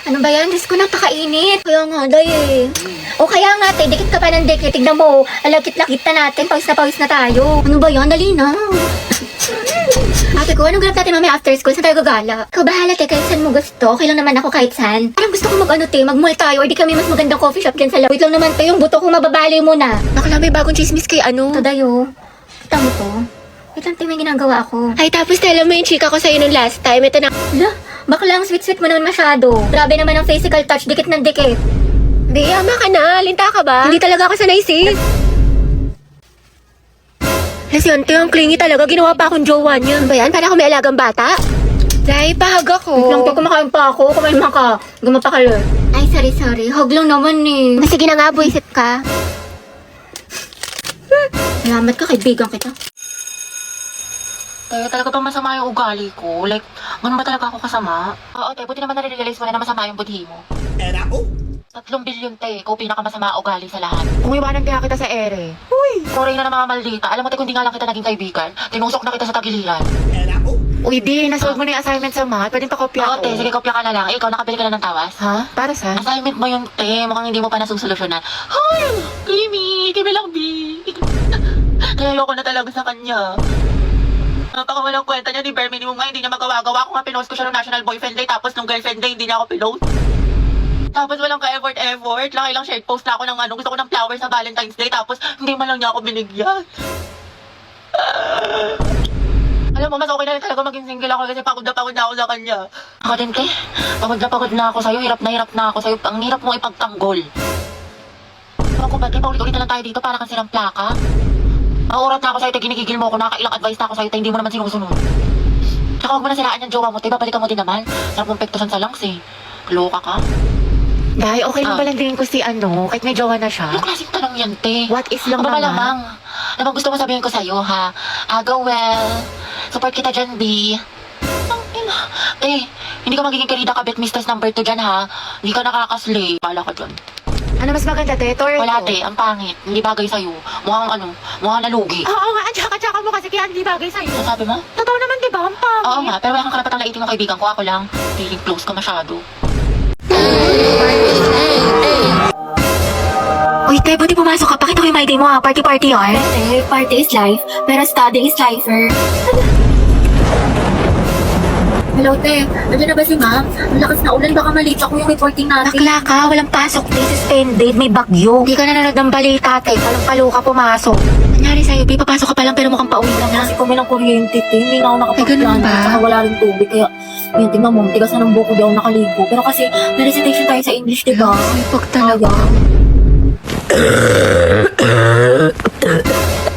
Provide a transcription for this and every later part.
Ano ba yan? Diyos ko, napakainit. Kaya nga, day eh. O kaya nga, te, dikit ka pa ng dikit. Tignan mo, alakit-lakit na natin. Pawis na tayo. Ano ba yan? Dali na. Ate ko, anong ganap natin mamaya after school? Saan tayo gagala? Ikaw bahala, te, kahit saan mo gusto. Okay lang naman ako kahit saan. Parang gusto ko mag-mall tayo or di kami mas magandang coffee shop dyan sa loob. Wait lang naman, te, yung buto ko mababali muna. Bakla, may bagong chismis kay ano? Ito, dayo. Kita mo to? Wait lang, te, may ginagawa ako. Ay, tapos tell mo yung chika ko sa'yo nung last time. Ito na. Hala, bakla, ang sweet-sweet mo naman masyado. Grabe naman ang physical touch, dikit ng dikit. Di, ama ka na. Linta ka ba? Hindi talaga ako sanay, sis. Lesyente, ang clingy talaga. Ginawa pa akong jowa niya. Ano ba yan? Para ako may alagang bata? Dahil pahag ako. Wait lang, te, kumakain pa ako. Kumain mo ka. Gumapakalo. Ay, sorry. Hog lang naman eh. Sige na nga, buisit ka. Salamat ka, kaibigan kita. Talaga bang masama yung ugali ko? Like, ganun ba talaga ako kasama? Oo, buti naman nare-realize mo na masama yung budhi mo. 3 bilyon, ikaw pinakamasama ugali sa lahat. Kung iwanan kaya kita sa ere. Sorry na mga maldita. Alam mo, kung di nga lang kita naging kaibigan, tinusok na kita sa tagiliran. Uy, di, nasolve mo na yung assignment sa math. Pwedeng pakopya ko. Sige, kopya ka na lang. Ikaw, nakabili ka na ng tawas. Ha? Para sa? Assignment mo yung mukhang hindi mo pa nasusolusyonan. Hoy! Kimi lang, B. Kaya ayoko na talaga sa kanya. Napakawalang kwenta niya ni Bare Minimum nga, hindi niya magawa-gawa. Ako nga pinost ko siya ng National Boyfriend Day, tapos nung Girlfriend Day, hindi niya ako pinost. Tapos walang ka-effort. Laki lang shared post na ako ng gusto ko ng flowers sa Valentine's Day, tapos hindi man lang niya ako binigyan. Alam mo, mas okay na rin talaga maging single ako kasi pagod na ako sa kanya. Ako din, te. Pagod na ako sa'yo. Hirap na ako sa'yo. Ang hirap mong ipagtanggol. Ako ba, te? Paulit-ulit na lang tayo dito para kang silang plaka. Nauurat na ako sa'yo, te. Ginigigil mo ako. Nakakailang advice na ako sa'yo, te. Hindi mo naman sinusunod. Tsaka huwag mo na siraan yung jowa mo, te. Babalikan mo din naman. Sarap mong pektusan sa lungs, eh. Loka ka. Dahil okay lang palang din ko si kahit may jowa na siya. Anong klaseng tanong yan, te? What is lang naman? Malamang. Namang gusto mo sabihin ko sa'yo, ha? Go well. Support kita dyan, B. Te, hindi ka magiging karida kabit mistress number 2 dyan, ha? Hindi ka nakakaslay. Bala ka dyan. Ano mas maganda, te? Torre Wala, te. Ang pangit. Hindi bagay sa'yo. Mukhang nalugi. Oo nga, tsaka mo kasi kaya hindi bagay sa'yo. Ano sabi mo? Totoo naman, di ba? Ang pangit. Oo nga, pero wala kang karapatang laitin ng kaibigan ko. Ako lang. Feeling close ka masyado. Uy, te, buti pumasok ka. Pakita ko yung my day mo ha. Party, yar. Te, party is life, pero study is lifer. Hello, te. Nandiyan na ba si ma'am? Ang lakas na ulan. Baka malate ako yung reporting natin. Bakla ka, walang pasok, te. Suspended, may bagyo. Hindi ka nanonood ng balita, te. Palang-palo ka pumasok. Nangyari sa'yo, Pi, papasok ka pa lang pero mukhang pauwi ka na. Kasi kami ng kuryente, te. Hindi na ako nakapagplano. ba? Saka wala rin tubig. Kaya, yun, tingnan mo, tigas na ng buko di ako nakaligo. Pero kasi, may recitation tayo sa English, di ba? Pag talaga.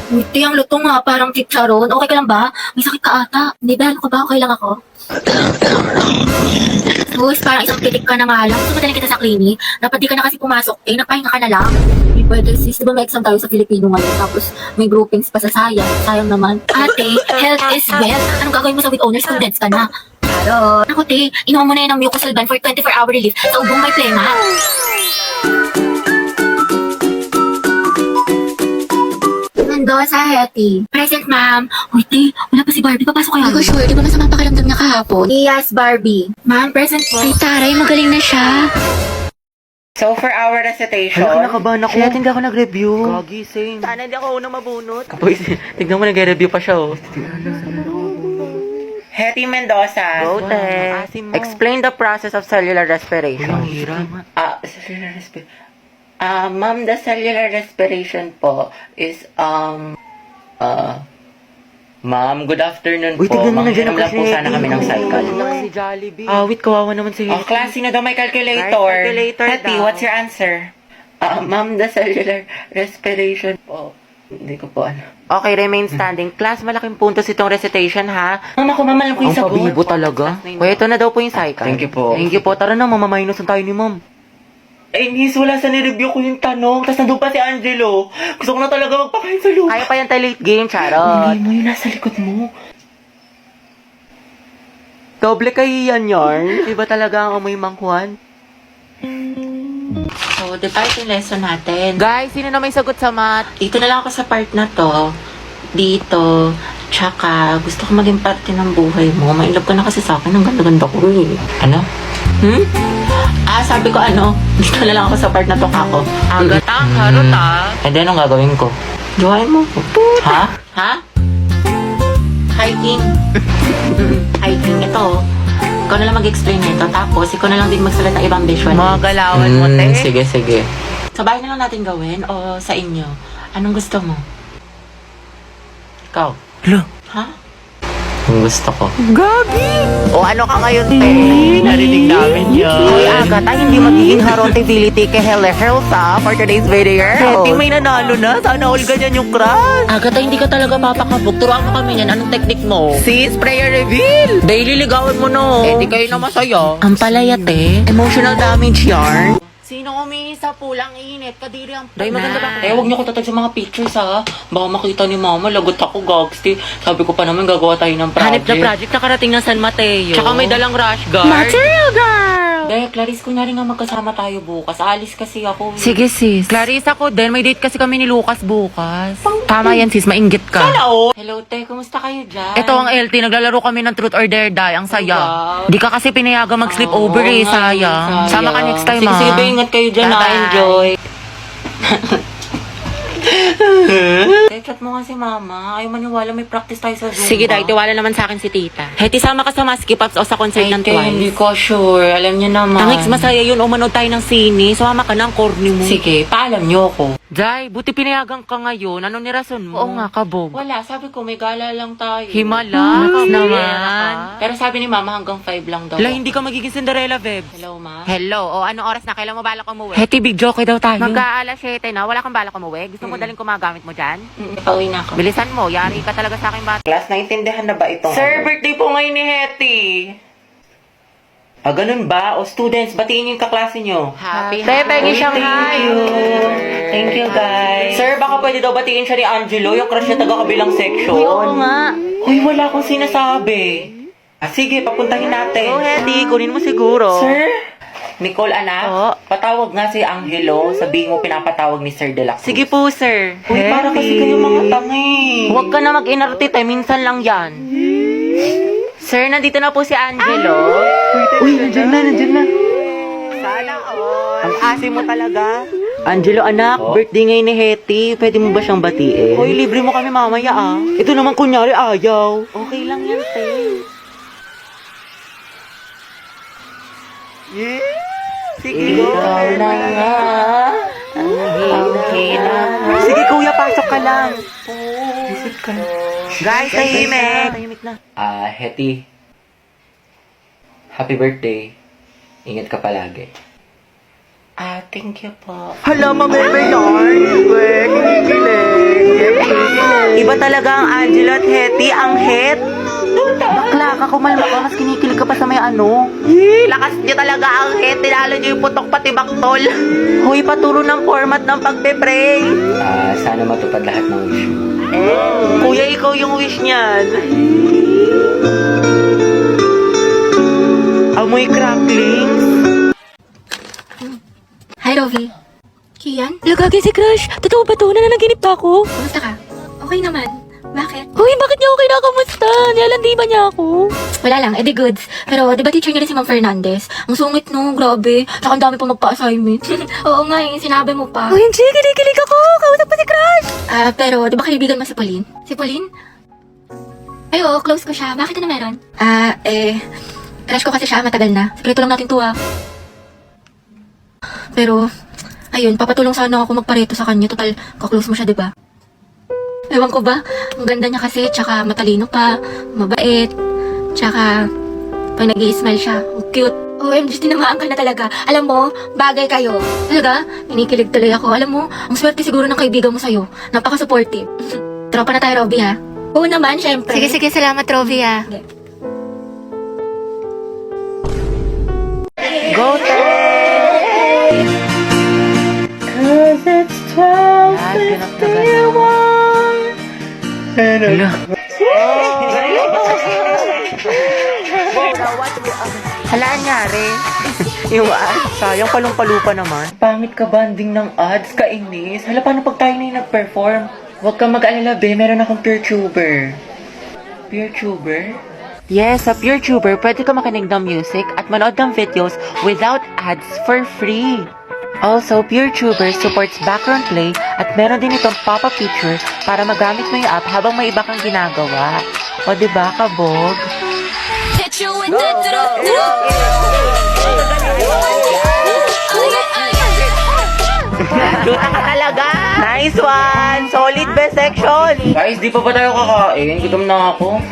Buti ang luto nga, parang chicharon. Okay ka lang ba? May sakit ka ata. Hindi ba? Ano ka ba? Okay lang ako? Sus, parang isang titik ka na nga lang. Gusto mo kita sa clinic? Dapat di ka na kasi pumasok. Nagpahinga ka na lang. Hindi pwede sis. Di ba may exam tayo sa Filipino ngayon? Tapos may groupings pa sa sayang. Sayang naman. Ate, health is wealth. Anong gagawin mo sa with owner? Students ka na. Pero, ako te, inuman mo na yun ng Mucosolvan for 24-hour relief sa ubong may plema. Mendoza, Hetty. Present, ma'am. Uy, te, wala pa si Barbie. Papasok kayo. Hindi ko sure, di ba masama pakiramdam niya kahapon? Yes, Barbie. Ma'am, present po. Ay, taray, magaling na siya. So, for our recitation... Hala, kinakabahan ako. Shit, hindi ako nag-review. Gagi, same. Sana hindi ako unang mabunot. Kapoy, tignan mo, nag-review pa siya, oh. Hetty Mendoza. Go, te. Explain the process of cellular respiration. Ang hirap. Cellular respiration. Ma'am, the cellular respiration po is, Ma'am, good afternoon Uy, po. tignan mo, nandiyan ang Manghiram lang po sana kami ng cycle. Si Jollibee. Wait, kawawa naman si Oh, class, sino daw may calculator? Calculator Hetty, daw. what's your answer? Ma'am, the cellular respiration po. Hindi ko po ano. Okay, remain standing. Class, malaking puntos itong recitation, ha? Ma'am, ako ma'am, alam ko Ang yung sagot. pabibo talaga. Kuya, ito na daw po yung cycle. Thank you po. Thank you po. Tara na, mamaminus na tayo ni ma'am. Eh, miss, wala sa nireview ko yung tanong. Tapos nandun pa si Angelo. Gusto ko na talaga magpakain sa loob. Kaya pa yan tayo late game, charot. Hindi mo yung nasa likod mo. Doble kayo yan, yarn. Iba talaga ang amoy mangkuhan. So, divide yung lesson natin. Guys, sino na may sagot sa math? Dito na lang ako sa part na to. Dito. Tsaka, gusto ko maging parte ng buhay mo. Mailove ka na kasi sa akin. Ang ganda-ganda ko eh. Ano? Sabi ko dito na lang ako sa part na to kako. Agatang, harot ah. And then, anong gagawin ko? Jowain mo. Ha? Ha? Hiking. Hiking. Ito. Ikaw na lang mag-explain nito. Tapos, ikaw na lang din magsalat ng ibang visual. Mga galawan mo, te. Sige, sige. Sa bahay na lang natin gawin o sa inyo? Anong gusto mo? Ikaw? Hala. Ha? Ang gusto ko. Gagi! O ano ka ngayon, te? Narinig namin yun. Hoy, Agatha, hindi magiging harontability kay Helsa for today's video. Setting may nanalo na. Sana all ganyan yung crush. Agatha, hindi ka talaga papakabog. Turuan mo kami yan. Anong technique mo? Sis, prayer reveal. Daily ligawan mo, no? Eh, di kayo na masaya. Ang palayate. Emotional damage yarn. Sino umihi sa pulang init? Kadiri ang Day, maganda ba? Huwag niyo ko tatag sa mga pictures, ha? Baka makita ni mama, lagot ako, gagsti. Sabi ko pa naman, gagawa tayo ng project. Hanip na project nakarating ng San Mateo. Tsaka may dalang rush guard. Material girl! Dahil, Clarice, kunyari nga magkasama tayo bukas. Alis kasi ako. Sige sis. Clarissa ko din, may date kasi kami ni Lucas bukas. Tama yan sis, mainggit ka. Hello, te. Kumusta kayo dyan? Ito ang LT, naglalaro kami ng Truth or Dare Die. Ang saya. Wow. Di ka kasi pinayagan mag-sleep over Oo eh, nga, sayang. Sama ka next time sige, ah. Sige, ba, ingat kayo dyan, ha? Bye-bye. Enjoy. Chat mo nga si mama. Ayaw maniwala, may practice tayo sa Zumba. Sige, Day, tiwala naman sa akin si tita. Heti, sama ka sa Maski Pops o sa concert ng Te, hindi Twice. ko sure. Alam niyo naman. Tangix, masaya yun. O manood tayo ng sine. Sumama ka na ang corny mo. Sige, paalam niyo ako. Day, buti pinayagan ka ngayon. Ano ni rason mo? Oo nga, kabog. Wala, sabi ko may gala lang tayo. Himala. Naman. Pero sabi ni mama hanggang 5 lang daw. Hala, hindi ka magiging Cinderella, Beb. Hello, ma. Hello, o anong oras na? Kailan mo balak umuwi? Heti, big joke daw tayo. Magka-alas 7 na, wala kang balak umuwi? Gusto mo daling kumagamit mo dyan? Pauwi na ako. Bilisan mo, yari ka talaga sa akin bata. Class, naintindihan na ba itong... Sir, birthday po ngayon ni Hetty. ganun ba? O students, batiin yung kaklase nyo. Happy, pengi siyang hi. Thank you, guys. Sir, baka pwede daw batiin siya ni Angelo, yung crush niya taga-kabilang section. Oo nga. Uy, wala akong sinasabi. Sige, papuntahin natin. Oh, Hetty, kunin mo siguro. Sir? Nicole, anak, Oo. patawag nga si Angelo. Sabihin mo pinapatawag ni Sir De La Cruz. Sige po, sir. Uy, para kasi kayo mga tangi. Huwag ka na mag-inartite, minsan lang yan. Sir, nandito na po si Angelo. Uy, nandiyan na. Sana all. Ang asim mo talaga. Angelo, anak, birthday ngayon ni Hetty. Pwede mo ba siyang batiin? Hoy, libre mo kami mamaya ah. Ito naman kunyari ayaw. Okay lang yan, te. Sige, Ikaw na nga. Ang hina. Sige, kuya, pasok ka lang. Isip ka. Guys, tahimik. na. Hetty. Happy birthday. Ingat ka palagi. Thank you po. Hala, mameme yarn. Kinikilig. Iba talaga ang Angelo at Hetty, ang het. Bakla ka, kumalma ka, mas kinikilig ka pa sa may ano. Lakas niyo talaga ang het, tinalo niyo yung putok pati baktol. Hoy, paturo ng format ng pagpe-pray. Sana matupad lahat ng wish mo. Kuya, ikaw yung wish niyan. Amoy cracklings. Hi, Rovi. Kian? Lagagi si Crush. Totoo ba to? Nananaginip ba ako? Kumusta ka? Okay naman. Bakit? Hoy, bakit niya ako kinakamusta? Nilalandi ba niya ako? Wala lang, edi goods. Pero, di ba teacher niya rin si Ma'am Fernandez? Ang sungit no, grabe. Tsaka ang dami pa magpa-assignment. Oo nga, yung sinabi mo pa. Hoy, hindi. Kinikilig ako. Kausap pa si Crush. Pero, di ba kaibigan mo si Pauline? Si Pauline? Ay, oo, close ko siya. Bakit na meron? Crush ko kasi siya, matagal na. Sekreto lang natin to, Pero, ayun, papatulong sana ako magpareto sa kanya. Total, kaklose mo siya, di ba? Ewan ko ba, ang ganda niya kasi, tsaka matalino pa, mabait, tsaka pag nag-i-smile siya, ang cute. OMG, tinamaan ka na talaga. Alam mo, bagay kayo. Talaga, inikilig tuloy ako. Alam mo, ang swerte siguro ng kaibigan mo sa'yo. Napaka-supportive. Tropa na tayo, Robby, ha? Oo naman, syempre. Sige, salamat, Rovi, ah. Go, Tay! Hala, anyari. Yung ads, sayang palong-palupa naman. Pangit ka banding ng ads, kainis. Hala, paano pag tayo na yung nag-perform? Huwag kang mag-alala, be. Meron akong peer tuber. Peer tuber? Yes, sa PureTuber, pwede ka makinig ng music at manood ng videos without ads for free. Also, PureTuber supports background play at meron din itong pop-up feature para magamit mo yung app habang may iba kang ginagawa. O diba, kabog? Duta ka talaga! Nice one! Solid best section! Guys, di pa ba tayo kakain? Gutom na ako.